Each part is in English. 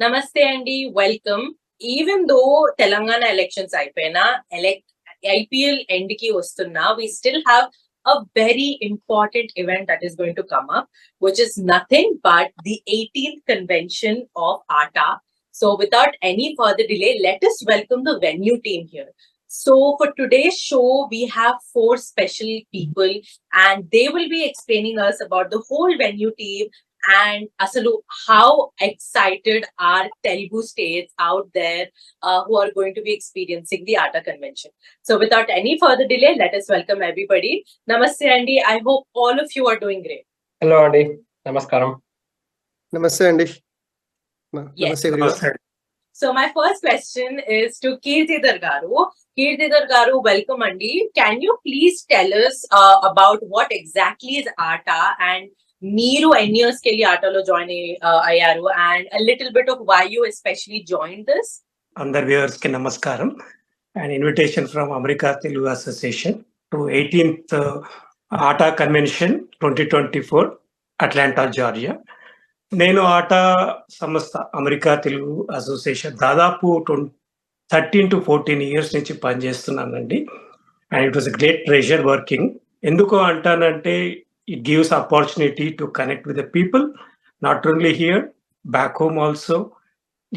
Namaste Andy, welcome. Even though Telangana elections అయిపోయినా IPL end ki వస్తున్నా, we still have a very important event that is going to come up, which is nothing but the 18th convention of ATA. So without any further delay, let us welcome the venue team here. So for today's show, we have 4 special people and they will be explaining us about the whole venue team and asalu how excited are Telugu states out there who are going to be experiencing the ATA convention. So without any further delay, let us welcome everybody. Namaste Andy, I hope all of you are doing great. Hello Andy, namaskaram. Namaste Andy. Yes. Namaste everyone. Namaste. So my first question is to Kirthidhar garu. Kirthidhar garu, welcome Andy. Can you please tell us about what exactly is ATA and మీరు ఎన్ని years కి వెళ్ళి ఆటోలో join అయ్యారు and a little bit of why you especially joined this? అందరి viewers కి నమస్కారం. And invitation from America Telugu association to 18th atta convention 2024 Atlanta Georgia. నేను ఆటా సంస్థ అమెరికా తెలుగు అసోసియేషన్ దాదాపు 13 to 14 ఇయర్స్ నుంచి పనిచేస్తున్నానండి. And it was great pressure working. ఎందుకు అంటానంటే it gives opportunity to connect with the people, not only here, back home also.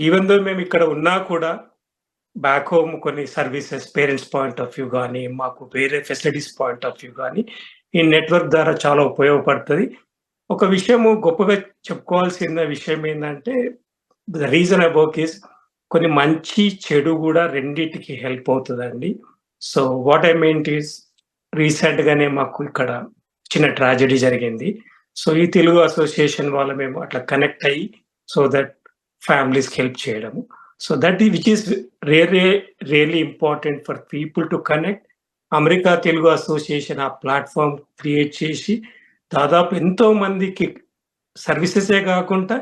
Even though మేము ఇక్కడ ఉన్నా కూడా బ్యాక్ హోమ్ కొన్ని services parents point of view కానీ మాకు వేరే ఫెసిలిటీస్ పాయింట్ ఆఫ్ వ్యూ కానీ ఈ నెట్వర్క్ ద్వారా చాలా ఉపయోగపడుతుంది. ఒక విషయము గొప్పగా చెప్పుకోవాల్సిన విషయం ఏంటంటే ద రీజన్ అబౌట్ ఈస్ కొన్ని మంచి చెడు కూడా రెండింటికి హెల్ప్ అవుతుందండి. So what I mean is రీసెంట్గానే మాకు ఇక్కడ చిన్న ట్రాజడీ జరిగింది. సో ఈ తెలుగు అసోసియేషన్ వాళ్ళ మేము అట్లా కనెక్ట్ అయ్యి సో దట్ ఫ్యామిలీస్కి హెల్ప్ చేయడము. So that which is really important for people to connect. America Telugu association ఆ ప్లాట్ఫామ్ క్రియేట్ చేసి దాదాపు ఎంతో మందికి సర్వీసెసే కాకుండా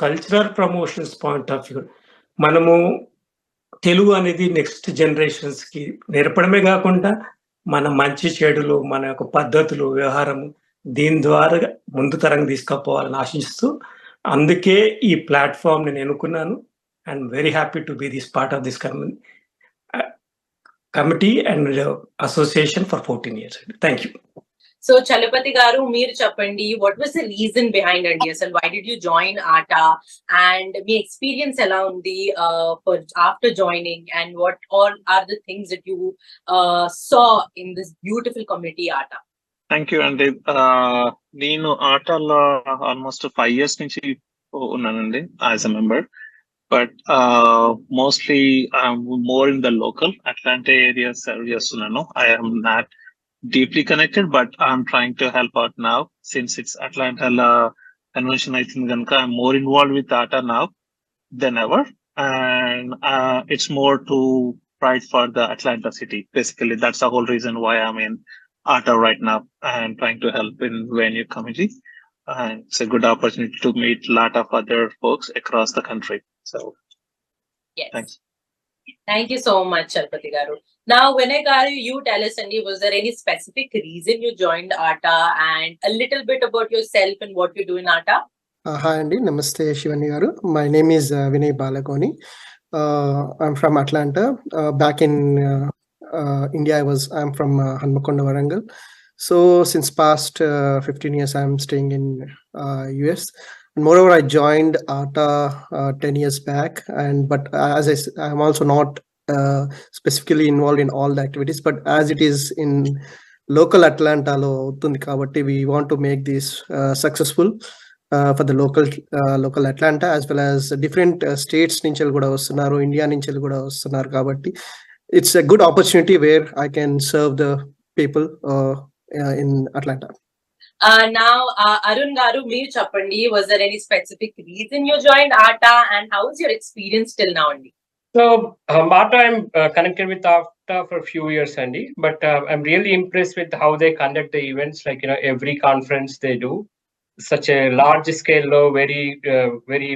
cultural promotions point of view మనము తెలుగు అనేది నెక్స్ట్ జనరేషన్స్కి నేర్పడమే కాకుండా మన మంచి చెడులు మన యొక్క పద్ధతులు వ్యవహారము దీని ద్వారా ముందు తరంగా తీసుకుపోవాలని ఆశిస్తూ అందుకే ఈ ప్లాట్ఫామ్ నేను ఎన్నుకున్నాను. And very happy to be this part of this committee and association for 14 years. Thank you. So Chalapathi garu, meer chappandi, what was the reason behind NDSL? Why did you join ATA? And me experience ela undi for after joining, and what all are the things that you saw in this beautiful community ATA? Thank you Andy. Neenu ATA lo almost 5 years nunchi unnanandi as a member, but mostly I'm more in the local Atlanta area serve chestunnanu. I am not deeply connected, but I'm trying to help out now since it's Atlanta convention. I think I'm more involved with ATA now than ever, and it's more to fight for the Atlanta city. Basically, that's the whole reason why I'm in ATA right now and trying to help in venue committee. And it's a good opportunity to meet a lot of other folks across the country. So, Yes. Thanks. Thank you so much, Chalapathi garu. Now, Vinay garu, you tell us, Andy, was there any specific reason you joined ATA, and a little bit about yourself and what you do in ATA? Hi Andy, Namaste Shivani garu. My name is Vinay Balagoni. I'm from Atlanta. Back in India, I'm from Hanmakonda, Varangal. So since past 15 years, I'm staying in US. And moreover, I joined ATA 10 years back. But as I'm also not specifically involved in all the activities. But as it is in local Atlanta lo utundi kabatti, we want to make this successful for the local Atlanta as well as different states nunchi kuda vastunnaru, India nunchi kuda vastunnaru kabatti it's a good opportunity where I can serve the people in Atlanta. Now, Arun garu, meer chappandi, was there any specific reason you joined ATA, and how is your experience till now, Andy? So, ATA, I'm connected with ATA for a few years, Andy, but I'm really impressed with how they conduct the events. Like, every conference they do, such a large scale lo, very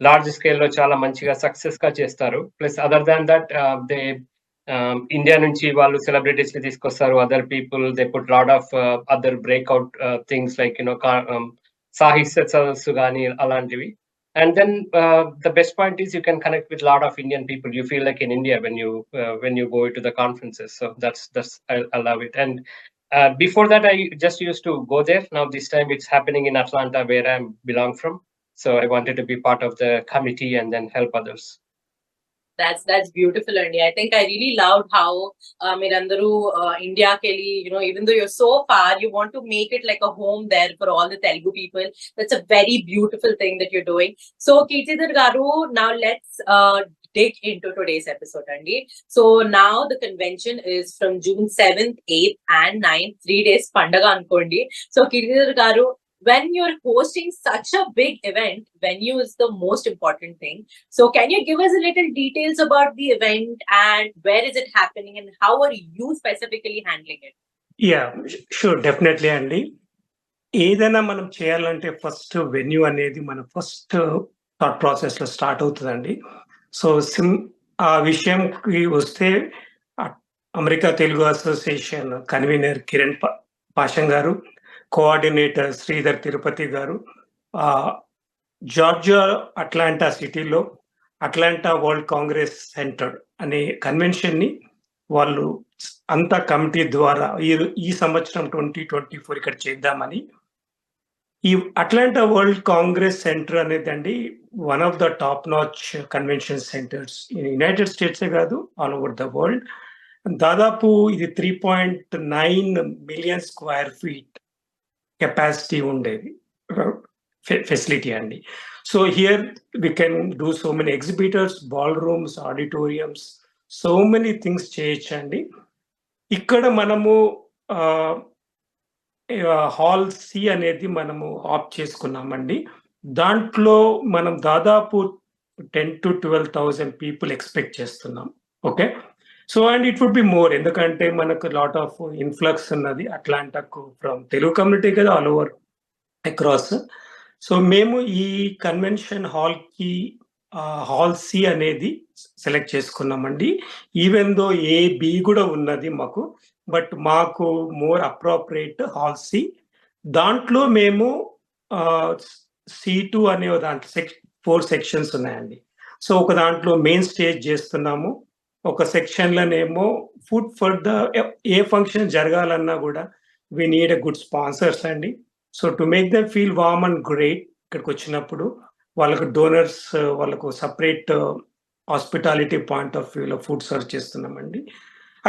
large scale lo, chala manchiga success ka chestaru. Plus, other than that, they India nunchi వాళ్ళు celebrities ని తీసుకొస్తారు, other people, they put lot of other breakout things like సాహిత్య సదస్సు కానీ అలాంటివి. And then the best point is you can connect with a lot of Indian people. You feel like in India when you go to the conferences. So that's I love it. And before that, I just used to go there. Now this time it's happening in Atlanta, where I belong from. So I wanted to be part of the committee and then help others. That's beautiful, Andy. I think I really loved how Mirandaru India Kelly, even though you're so far, you want to make it like a home there for all the Telugu people. That's a very beautiful thing that you're doing. So, Kirthidhar Garu, now let's dig into today's episode, Andy. So now the convention is from June 7th, 8th, and 9th, 3 days Pandaga Ankondi. So, Kirthidhar Garu, when you're hosting such a big event, venue is the most important thing. So can you give us a little details about the event and where is it happening and how are you specifically handling it? Yeah, sure, definitely, Andy. ఏదైనా మనం చేయాలంటే first venue అనేది మన first thought process లో start అవుతుందండి. So ఆ విషయంకి వస్తే America Telugu association convener Kiran Pasham గారు, కోఆర్డినేటర్ శ్రీధర్ తిరుపతి గారు, జార్జియా అట్లాంటా సిటీలో అట్లాంటా వరల్డ్ కాంగ్రెస్ సెంటర్ అనే కన్వెన్షన్ ని వాళ్ళు అంతా కమిటీ ద్వారా ఈ సంవత్సరం 2024 ఇక్కడ చేద్దామని, ఈ అట్లాంటా వరల్డ్ కాంగ్రెస్ సెంటర్ అనేదండి one of the top notch convention centres in United స్టేట్సే కాదు, ఆల్ ఓవర్ ద వరల్డ్. దాదాపు ఇది 3.9 మిలియన్ స్క్వేర్ ఫీట్ కెపాసిటీ ఉండేది ఫెసిలిటీ అండి. So here we can do so many exhibitors, ball rooms, auditoriums, so many things చేయొచ్చండి. ఇక్కడ మనము hall C అనేది మనము ఆప్ట్ చేసుకున్నామండి. దాంట్లో మనం దాదాపు 10,000 to 12,000 పీపుల్ ఎక్స్పెక్ట్ చేస్తున్నాం. Okay, so and it would be more, ఎందుకంటే మనకు లాట్ ఆఫ్ ఇన్ఫ్లక్స్ ఉన్నది అట్లాంటాకు ఫ్రమ్ తెలుగు కమ్యూనిటీ కదా, ఆల్ ఓవర్ అక్రాస్. సో మేము ఈ కన్వెన్షన్ హాల్ కి హాల్ సి అనేది సెలెక్ట్ చేసుకున్నామండి. ఈవెన్ దో ఏ బి కూడా ఉన్నది మాకు, బట్ మాకు మోర్ అప్రోప్రియేట్ హాల్ సి. దాంట్లో మేము C2 అనే దాంట్లో 4 సెక్షన్స్ ఉన్నాయండి. సో ఒక దాంట్లో మెయిన్ స్టేజ్ చేస్తున్నాము, ఒక సెక్షన్ లోనేమో ఫుడ్ ఫర్ ద ఏ ఫంక్షన్ జరగాలన్నా కూడా we need a good sponsors అండి. So to make them feel warm and great, ఇక్కడికి వచ్చినప్పుడు వాళ్ళకు డోనర్స్, వాళ్ళకు సపరేట్ హాస్పిటాలిటీ పాయింట్ ఆఫ్ వ్యూలో ఫుడ్ సర్వ్ చేస్తున్నామండి.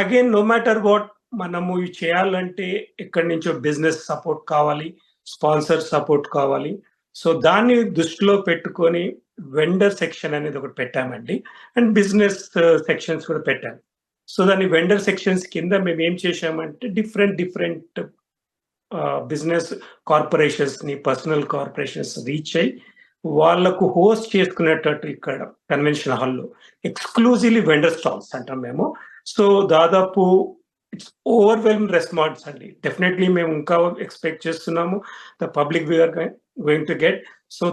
అగైన్ నో మ్యాటర్ వాట్ మనము ఇవి చేయాలంటే ఎక్కడి నుంచో బిజినెస్ సపోర్ట్ కావాలి, స్పాన్సర్ సపోర్ట్ కావాలి. సో దాన్ని దృష్టిలో పెట్టుకొని వెండర్ సెక్షన్ అనేది ఒకటి పెట్టామండి, అండ్ బిజినెస్ సెక్షన్స్ కూడా పెట్టాము. సో దాన్ని వెండర్ సెక్షన్స్ కింద మేము ఏం చేశామంటే డిఫరెంట్ బిజినెస్ కార్పొరేషన్స్ ని, పర్సనల్ కార్పొరేషన్స్ రీచ్ అయ్యి వాళ్ళకు హోస్ట్ చేసుకునేటట్టు ఇక్కడ కన్వెన్షన్ హాల్లో ఎక్స్క్లూజివ్లీ వెండర్ స్టాల్స్ అంటాం మేము. సో దాదాపు ఇట్స్ ఓవర్వెల్మ్ రెస్పాన్స్ అండి. డెఫినెట్లీ మేము ఇంకా ఎక్స్పెక్ట్ చేస్తున్నాము the public we are going to get. So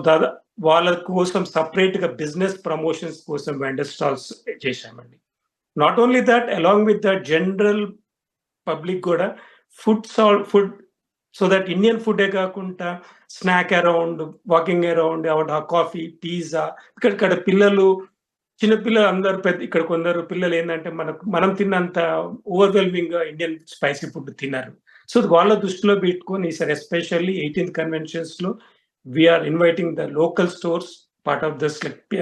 వాళ్ళ కోసం సపరేట్ గా బిజినెస్ ప్రమోషన్స్ కోసం వెండర్ స్టాల్స్ చేశామండి. Not only that, along with the general public కూడా ఫుడ్ సో దట్ ఇండియన్ ఫుడే కాకుండా snack around, walking around, coffee, pizza. ఇక్కడ పిల్లలు, చిన్నపిల్లలు అందరు ఇక్కడ కొందరు పిల్లలు ఏంటంటే మనం తిన్నంత ఓవర్వెల్మింగ్ గా ఇండియన్ స్పైసీ ఫుడ్ తిన్నారు. సో వాళ్ళ దృష్టిలో పెట్టుకొని ఈసారి ఎస్పెషల్లీ 18th కన్వెన్షన్స్ లో we are inviting the local stores part of this, like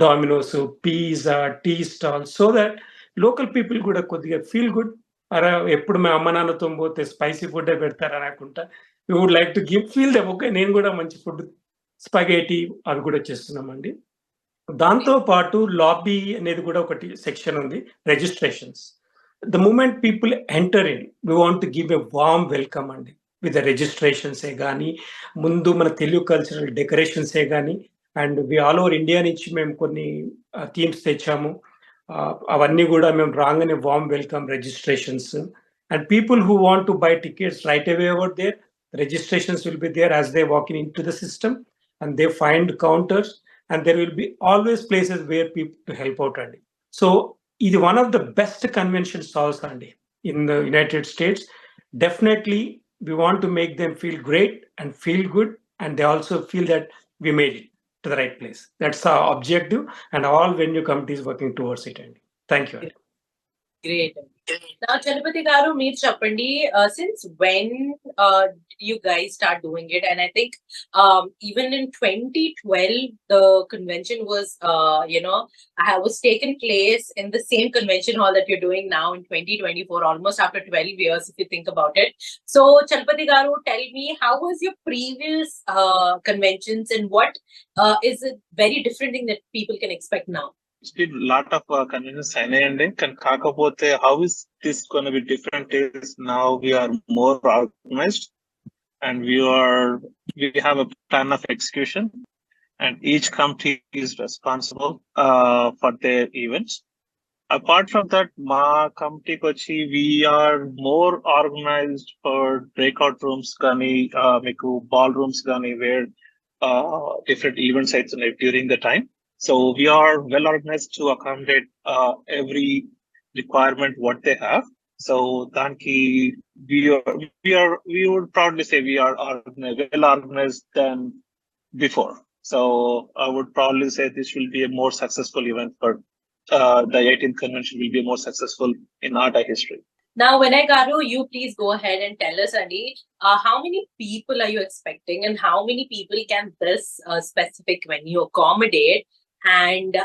Domino's, pizza, tea stall, so that local people కూడా కొద్దిగా ఫీల్ గుడ్. అరే ఎప్పుడు మేము అమ్మ నాన్నతో పోతే స్పైసీ ఫుడ్ పెడతారు అనుకుంటా, we would like to feel them okay, నేను కూడా మంచి ఫుడ్, స్పగేటీ అవి కూడా చేస్తున్నామండి. దాంతో పాటు లాబీ అనేది కూడా ఒకటి సెక్షన్ ఉంది, registrations. The moment people enter in, we want to give a warm welcome అండి విత్ రిజిస్ట్రేషన్సే కానీ, ముందు మన తెలుగు కల్చరల్ డెకరేషన్సే కానీ, అండ్ ఆల్ ఓవర్ ఇండియా నుంచి మేము కొన్ని థీమ్స్ తెచ్చాము. అవన్నీ కూడా మేము రాగానే warm welcome registrations, and people who want to buy tickets right away over there, registrations will be there as they walk into the system, and they find counters, and there will be always places where people to help out. And so it is one of the best convention stalls in the United States. Definitely we want to make them feel great and feel good, and they also feel that we made it. to the right place. That's our objective, and all venue committees working towards it. And thank you. Great. Now, Chalapathi garu, meer chappandi, since when did you guys start doing it? And I think even in 2012, the convention was, was taken place in the same convention hall that you're doing now in 2024, almost after 12 years, if you think about it. So, Chalapathi garu, tell me, how was your previous conventions, and what is a very different thing that people can expect now? It's been a lot of conventions అయినాయండి కానీ కాకపోతే how is this going to be different is now we are more organized and we have a plan of execution and each committee is responsible for their events. Apart from that, ma committee kochi we are more organized for breakout rooms gani meeku ballrooms gani where different events happen during the time. So we are well organized to accommodate every requirement what they have. So danki we would proudly say we are well organized than before. So I would probably say this will be a more successful event for the 18th convention will be more successful in ATA history. Now, Vinay garu, you please go ahead and tell us, Adi, how many people are you expecting, and how many people can this specific venue accommodate? And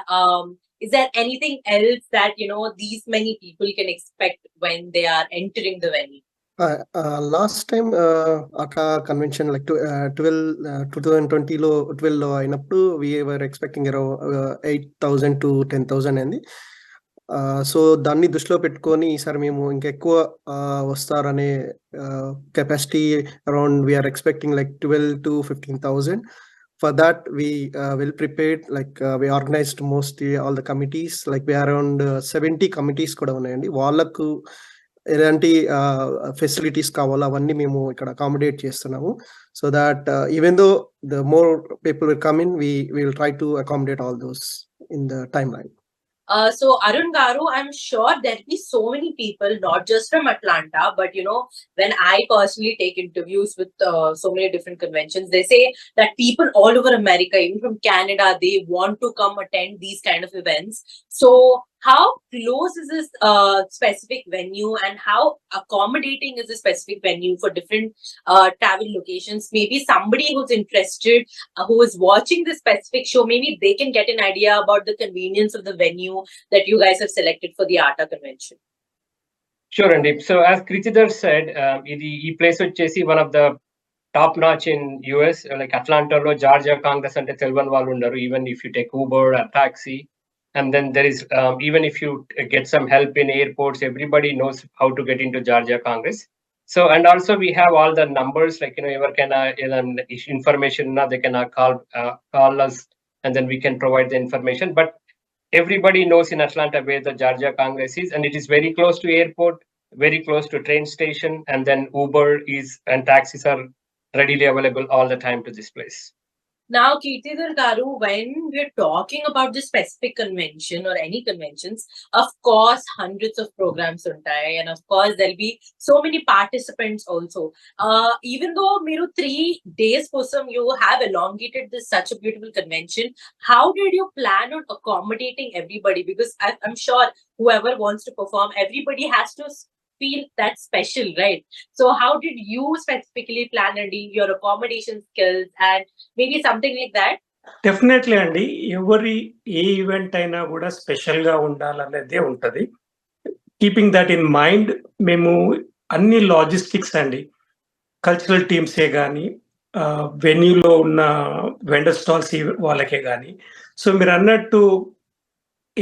is there anything else that these many people can expect when they are entering the venue? Last time at a convention like 2020 లో 12 లో అయినప్పుడు we were expecting around 8,000 to 10,000 అండి. So దాన్ని దృష్టిలో పెట్టుకొని ఈసారి మేము ఇంకెక్కువ వస్తారనే capacity around we are expecting like 12 to 15,000. For that, we will prepared, like we organized mostly all the committees, like we are around 70 committees kuda unnayandi. Vallaku elanti facilities kavala avanni memu ikkada accommodate chestunnamo, so that even though the more people will come in, we will try to accommodate all those in the timeline. So Arun garu, I'm sure there'll be so many people, not just from Atlanta, but when I personally take interviews with so many different conventions, they say that people all over America, even from Canada, they want to come attend these kind of events. So how close is this specific venue, and how accommodating is this specific venue for different travel locations? Maybe somebody who's interested, who is watching this specific show, maybe they can get an idea about the convenience of the venue that you guys have selected for the ATA convention. Sure, Andy. So as Kirthidhar said, ఈ place వచ్చేసి one of the top notch in US, like Atlanta lo Georgia Congress ante telvan vallu undaru, even if you take Uber or taxi. And then there is, even if you get some help in airports, everybody knows how to get into Georgia Congress. So, and also we have all the numbers, like, ever can information, they can call us, and then we can provide the information. But everybody knows in Atlanta where the Georgia Congress is, and it is very close to airport, very close to train station, and then Uber and taxis are readily available all the time to this place. Now, Kirthidhar garu, when we're talking about this specific convention or any conventions, of course, hundreds of programs untai, and of course, there'll be so many participants also. Even though Miru 3 days kosam you have elongated this such a beautiful convention, how did you plan on accommodating everybody? Because I'm sure whoever wants to perform, everybody has to feel that special, right? So how did you specifically plan, Andy, your accommodation skills and maybe something like that? Definitely, Andy. Every event aina kuda special ga undalanede untadi. Keeping that in mind, memu anni logistics andi, cultural teams e gaani, venue lo unna vendor stalls వాళ్ళకే గాని, so మీరు అన్నట్టు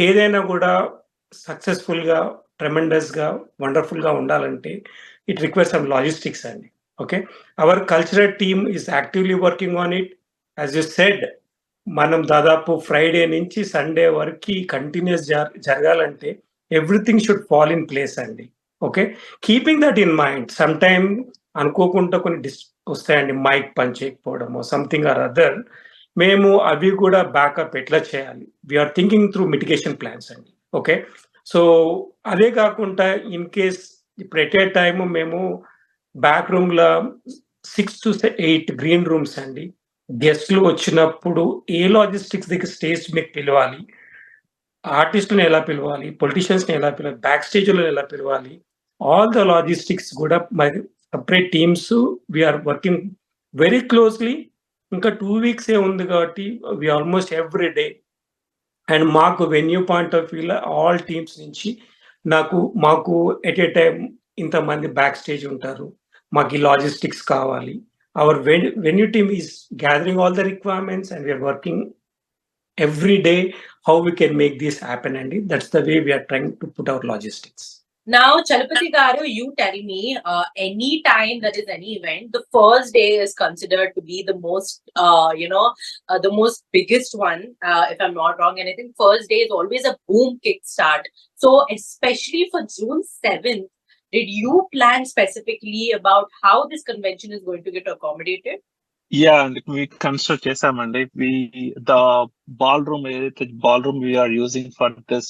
ఏదైనా కూడా successful గా, tremendous గా, wonderful గా ఉండాలంటే ఇట్ రిక్వైర్స్ సమ్ లాజిస్టిక్స్ అండి. Okay, our cultural team is actively working on it. As you said, మనం దాదాపు ఫ్రైడే నుంచి సండే వరకు కంటిన్యూస్ జరగాలంటే everything should fall in place అండి. Okay, keeping that in mind, some time అనుకోకుండా కొన్ని వస్తాయండి, మైక్ పని చేయకపోవడము, సంథింగ్ ఆర్ అదర్. మేము అవి కూడా బ్యాకప్ ఎట్లా చేయాలి, we are thinking through mitigation plans అండి. ఓకే, సో అదే కాకుండా ఇన్ కేస్ ఇప్పుడు ఎట్ ఏ టైమ్ మేము బ్యాక్ రూమ్లో 6 to 8 గ్రీన్ రూమ్స్ అండి, గెస్ట్లు వచ్చినప్పుడు ఏ లాజిస్టిక్స్ దగ్గర స్టేజ్ మీకు పిలవాలి, ఆర్టిస్టులను ఎలా పిలవాలి, పొలిటీషియన్స్ని ఎలా పిలవాలి, బ్యాక్ స్టేజ్లో ఎలా పిలవాలి, ఆల్ ద లాజిస్టిక్స్ కూడా మరి separate teams we are working very closely. ఇంకా 2 weeks ఉంది కాబట్టి we almost every day. And మాకు వెన్యూ పాయింట్ ఆఫ్ వ్యూలో ఆల్ టీమ్స్ నుంచి మాకు ఎట్ ఏ టైం ఇంతమంది బ్యాక్ స్టేజ్ ఉంటారు, మాకు ఈ లాజిస్టిక్స్ కావాలి. Our venue team is gathering all the requirements and we are working every day how we can make this happen, and that's the way we are trying to put our logistics. Now, Chalapathi garu, you tell me, any time that is any event, the first day is considered to be the most, the most biggest one, if I'm not wrong. And I think first day is always a boom kickstart. So, especially for June 7th, did you plan specifically about how this convention is going to get accommodated? Yeah, and we construct చేసామండి. The ballroom we are using for this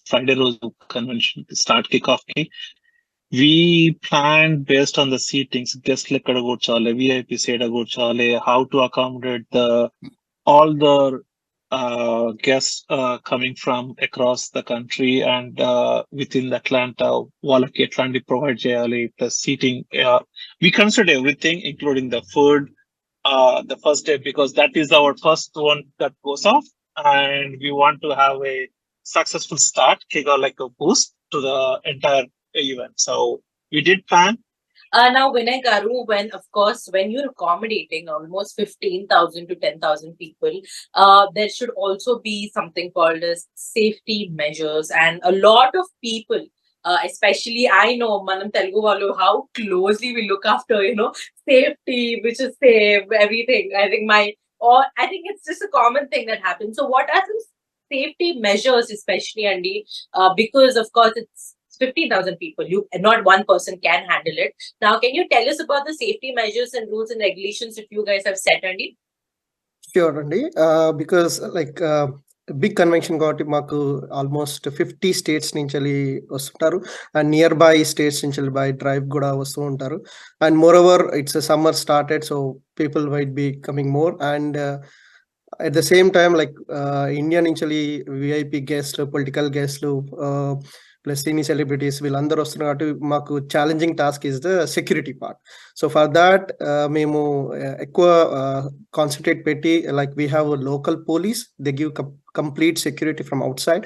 Friday రోజు convention start kickoff ki, we planned based on the seatings, guest ఎక్కడ కూర్చోవాలి, VIPs ఎక్కడ కూర్చోవాలి, how to accommodate all the guests coming from across the country and within Atlanta, వాళ్ళకి ఎట్లాంటి provide చేయాలి, plus seating. We considered everything, including the food, the first day, because that is our first one that goes off, and we want to have a successful start, kick out like a boost to the entire event. So we did plan. Now, Vinay garu, when you're accommodating almost 15,000 to 10,000 people, there should also be something called as safety measures. And a lot of people, especially I know Manam Telugu Valu, how closely we look after, safety, which is safe, everything. I think it's just a common thing that happens. So what are some safety measures, especially, Andy, because of course it's 15,000 people, not one person can handle it. Now, can you tell us about the safety measures and rules and regulations that you guys have set, Andy? Sure, Andy. Because like big convention got maku almost 50 states nunchali vastuntaru, and nearby states nunchali by drive kuda vastu untaru. And moreover, it's a summer started, so people might be coming more. And at the same time, like Indian nunchali VIP guests, political guests, plus senior celebrities వీళ్ళందరూ వస్తున్నారు కాబట్టి మాకు challenging task is the security part. So for that మేము ఎక్కువ concentrate పెట్టి, like we have local police, they give complete security from outside,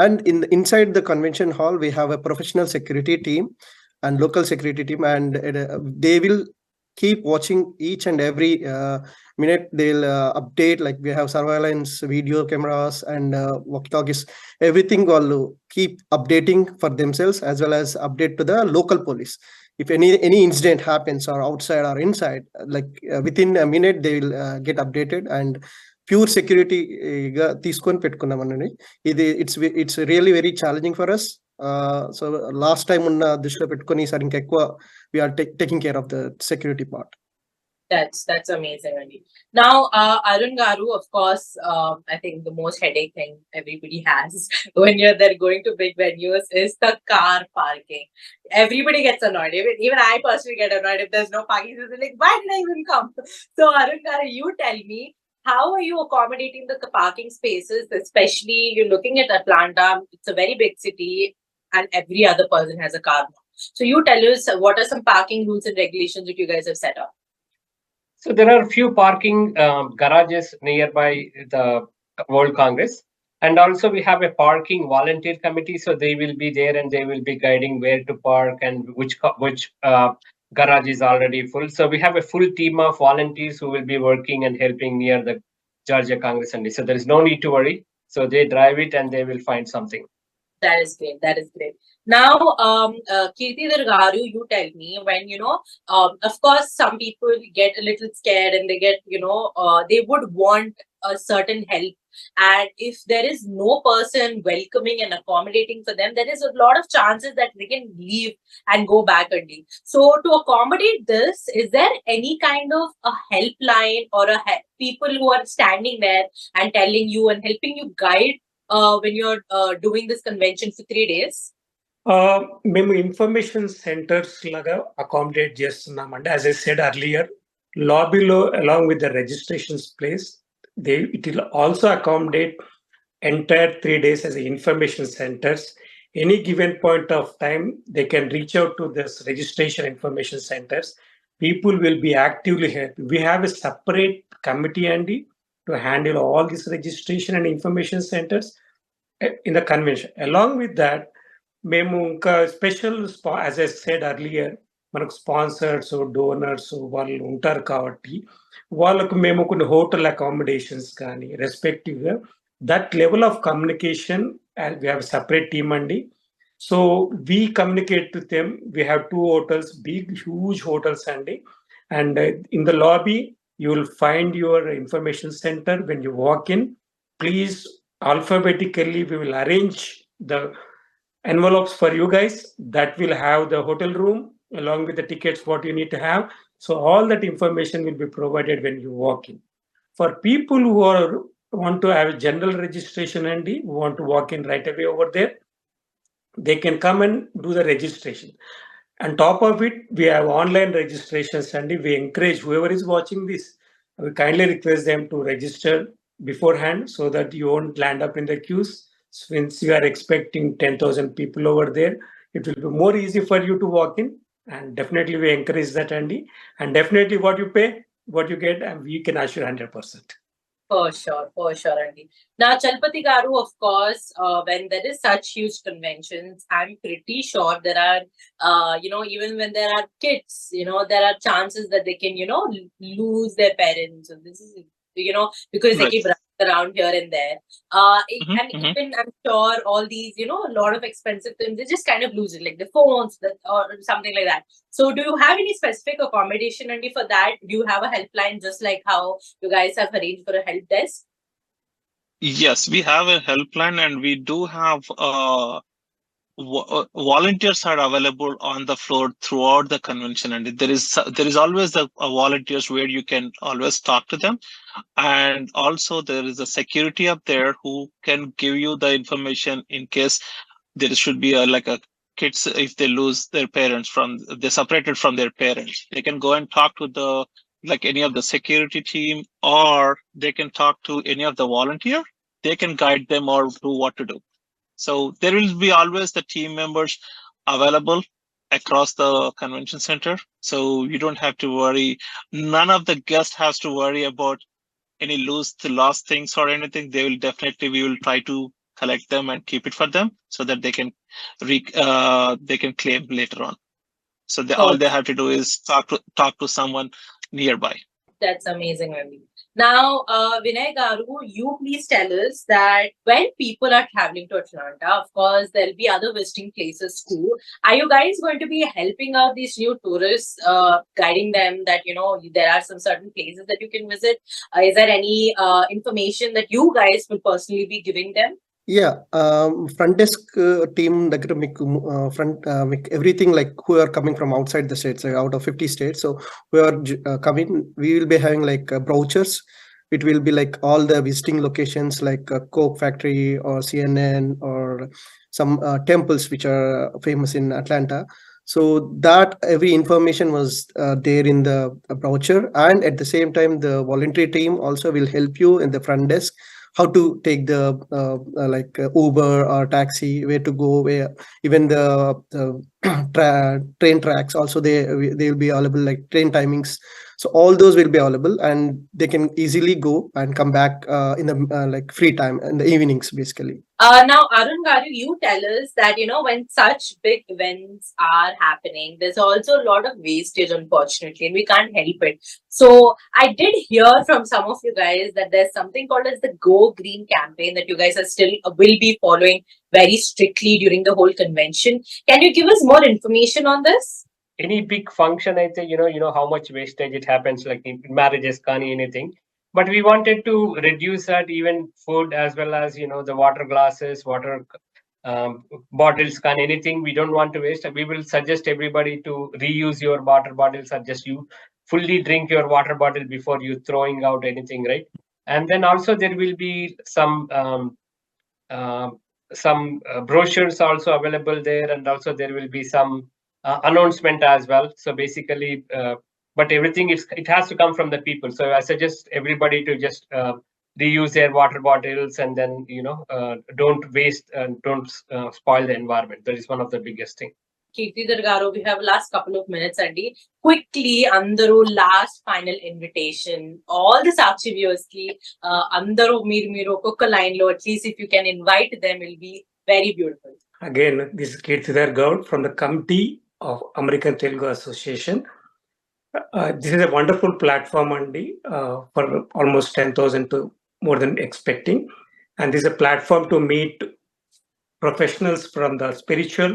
and inside the convention hall we have a professional security team and local security team, and they will keep watching each and every minute. They'll update, like we have surveillance video cameras and walkie-talkies, everything will keep updating for themselves as well as update to the local police. If any incident happens or outside or inside, like within a minute they will get updated. And pure security గా తీసుకొని పెట్టుకున్నామని ఇది it's really very challenging for us. So last time ఉన్న దృష్టిలో పెట్టుకొని ఈసారి ఇంకా ఎక్కువ we are taking care of the security part. That's amazing, Andy. Now, Arun garu, of course, I think the most headache thing everybody has when you're there going to big venues is the car parking. Everybody gets annoyed. Even I personally get annoyed if there's no parking. So they're like, why did I even come? So, Arun garu, you tell me, how are you accommodating the parking spaces? Especially, you're looking at Atlanta. It's a very big city, and every other person has a car now. So, you tell us, what are some parking rules and regulations that you guys have set up? So there are few parking garages nearby the World Congress, and also we have a parking volunteer committee. So they will be there and they will be guiding where to park and which garage is already full. So we have a full team of volunteers who will be working and helping near the Georgia Congress. And so there is no need to worry. So they drive it and they will find something. That is great. That is great. Now, Kirthidhar garu, you tell me, when, of course, some people get a little scared and they get, they would want a certain help. And if there is no person welcoming and accommodating for them, there is a lot of chances that they can leave and go back again. So to accommodate this, is there any kind of a helpline or people who are standing there and telling you and helping you guide when you're doing this convention for 3 days? మేము information centres లాగా accommodate చేస్తున్నామండి. As I said earlier, lobby along with the registrations place, it will also accommodate entire 3 days as information centers. Any given point of time, they can reach out to this registration information centers. People will be actively helped. We have a separate committee, Andy, to handle all these registration and information centers in the convention. Along with that, మేము ఇంకా special as I said earlier మనకు sponsors donors వాళ్ళు ఉంటారు కాబట్టి వాళ్ళకు మేము కొన్ని hotel accommodations కానీ రెస్పెక్టివ్గా that level of communication we have separate team అండి. So we communicate to them. We have 2 hotels, big huge hotels అండి. And in the lobby you will find your information center. When you walk in, please alphabetically we will arrange the envelopes for you guys that will have the hotel room along with the tickets what you need to have. So all that information will be provided when you walk in. For people who want to have general registration and who want to walk in right away over there, they can come and do the registration. On top of it, we have online registrations and we encourage whoever is watching this, we kindly request them to register beforehand so that you won't land up in the queues. Since you are expecting 10,000 people over there, it will be more easy for you to walk in, and definitely we encourage that, Andy. And definitely what you pay, what you get, and we can assure 100%. For sure, Andy. Now, Chalapathi Garu, of course, when there is such huge conventions, I'm pretty sure there are, even when there are kids, there are chances that they can, lose their parents. So this is, because they keep running around here and there. And even I'm sure all these, a lot of expensive things, they just kind of lose it, like the phones or something like that. So do you have any specific accommodation, Andy, for that? Do you have a helpline just like how you guys have arranged for a help desk? Yes, we have a helpline, and we do have volunteers are available on the floor throughout the convention, and there is always a volunteers where you can always talk to them. And also there is a security up there who can give you the information in case there should be a kids, if they lose their parents, they separated from their parents, they can go and talk to any of the security team, or they can talk to any of the volunteer. They can guide them or do what to do. So there will be always the team members available across the convention center. So you don't have to worry. None of the guests has to worry about any lost things or anything. We will try to collect them and keep it for them so that they can claim later on. So all they have to do is talk to someone nearby. That's amazing, Andy. Now, Vinay Garu, you please tell us that when people are traveling to Atlanta, of course, there'll be other visiting places too. Are you guys going to be helping out these new tourists, guiding them that, there are some certain places that you can visit? Is there any information that you guys will personally be giving them? Yeah, front desk team దగ్గర మీకు everything, like who are coming from outside the states, like out of 50 states. So who are coming, we will be having brochures. It will be like all the visiting locations like Coke Factory or CNN or some temples which are famous in Atlanta. So that every information was there in the brochure, and at the same time the voluntary team also will help you in the front desk how to take the Uber or taxi, where to go, where even the train tracks also they will be available, like train timings. So all those will be available, and they can easily go and come back in the free time in the evenings, basically. Now, Arun Garu, you tell us that, when such big events are happening, there's also a lot of wastage, unfortunately, and we can't help it. So I did hear from some of you guys that there's something called as the Go Green campaign that you guys are still will be following very strictly during the whole convention. Can you give us more information on this? Any big function, I think, how much wastage it happens, like in marriages, anything. But we wanted to reduce that, even food as well as, the water glasses, water bottles, anything we don't want to waste. We will suggest everybody to reuse your water bottles, or just you fully drink your water bottle before you throwing out anything, right? And then also there will be some brochures also available there, and also there will be some announcement as well. So basically, but everything it has to come from the people. So I suggest everybody to just reuse their water bottles, and then don't waste and don't spoil the environment. That is one of the biggest thing. Kirthidhar garu, we have last couple of minutes, Andy. Quickly, Andaru, last final invitation. All the Sakshi viewers ki, Andaru meer okoka line lo, at least if you can invite them, it will be very beautiful. Again, this is Kirthidhar Goud from the committee of American Telugu Association. This is a wonderful platform, Andy, for almost 10,000 to more than expecting. And this is a platform to meet professionals from the spiritual,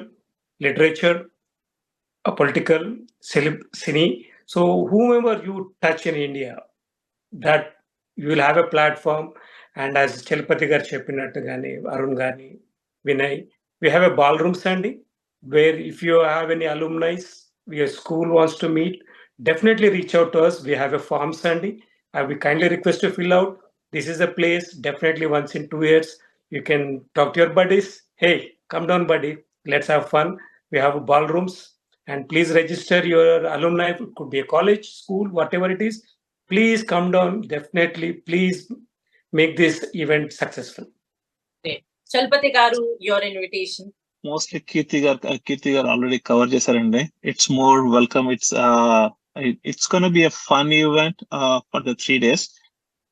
literature, political, cine. So whomever you touch in India, that you will have a platform. And as Chalapathi garu cheppinattu gaani, Arun gaani, Vinay, we have a ballroom, Sandy, where if you have any alumni, your school wants to meet, definitely reach out to us. We have a form, Sandy. I will kindly request to fill out. This is a place, definitely once in 2 years, you can talk to your buddies. Hey, come down, buddy. Let's have fun. We have ballrooms, and please register your alumni. It could be a college, school, whatever it is. Please come down. Definitely, please make this event successful. Chalapathi garu, your invitation. Mostly Kirthidhar already covered chesarandi. It's more welcome. It's going to be a fun event for the 3 days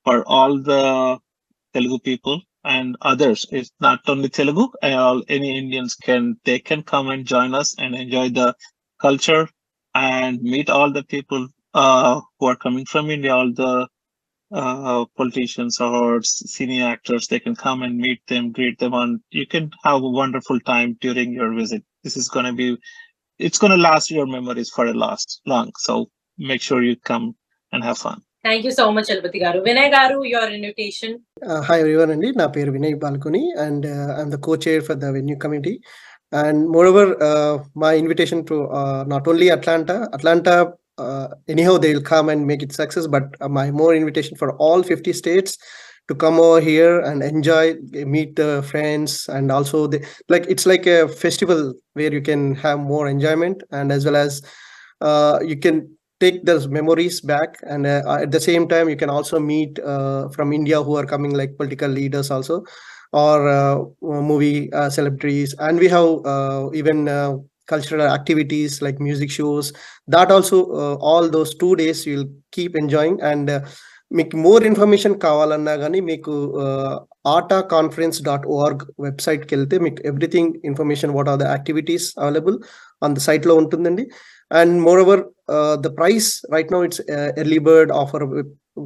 for all the Telugu people and others. It's not only Telugu. Any Indians they can come and join us and enjoy the culture and meet all the people who are coming from India. All the politicians or senior actors, they can come and meet them, greet them, and you can have a wonderful time during your visit. This is going to be, it's going to last your memories for a long. So make sure you come and have fun. Thank you so much, Chalapathi garu. Vinay garu, your invitation. Hi everyone, Andy. Na peru Vinay Balagoni, and I'm the co-chair for the venue committee. And moreover, my invitation to not only Atlanta, anyhow they will come and make it success, but my more invitation for all 50 states to come over here and enjoy, meet the friends, and also it's like a festival where you can have more enjoyment, and as well as you can take those memories back, and at the same time you can also meet from India who are coming, like political leaders also, or movie celebrities, and we have even cultural activities like music shows. That also all those 2 days you'll keep enjoying. And మీకు more information కావాలన్నా కానీ మీకు artaconference.org వెబ్సైట్కి వెళ్తే మీకు everything information what are the activities available on the సైట్లో ఉంటుందండి. And moreover the price right now it's early bird offer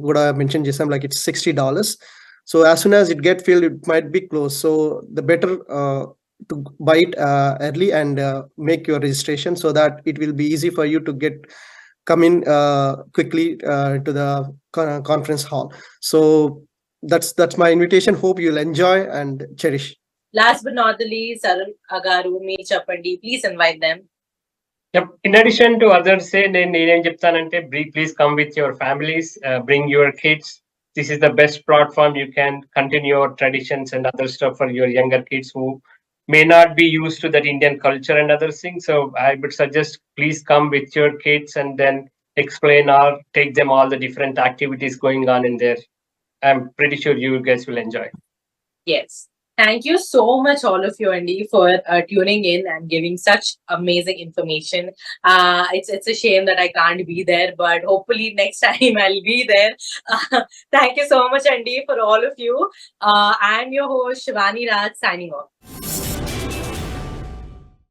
కూడా మెన్షన్ చేసాం, like it's $60. So as soon as it get filled, it might be closed. So the better to buy it early and make your registration so that it will be easy for you to come in quickly to the conference hall. So that's my invitation. Hope you'll enjoy and cherish. Last but not the least, Arun agaru, mee cheppandi. Please invite them. Yep. In addition to others, say నేనేం చెప్తానంటే please come with your families, bring your kids. This is the best platform. You can continue your traditions and other stuff for your younger kids who may not be used to that Indian culture and other things. So I would suggest please come with your kids and then explain or take them all the different activities going on in there. I'm pretty sure you guys will enjoy. Yes. Thank you so much, all of you, Andy, for tuning in and giving such amazing information. It's a shame that I can't be there, but hopefully next time I'll be there. Thank you so much, Andy, for all of you. I'm your host, Shivani Raj, signing off.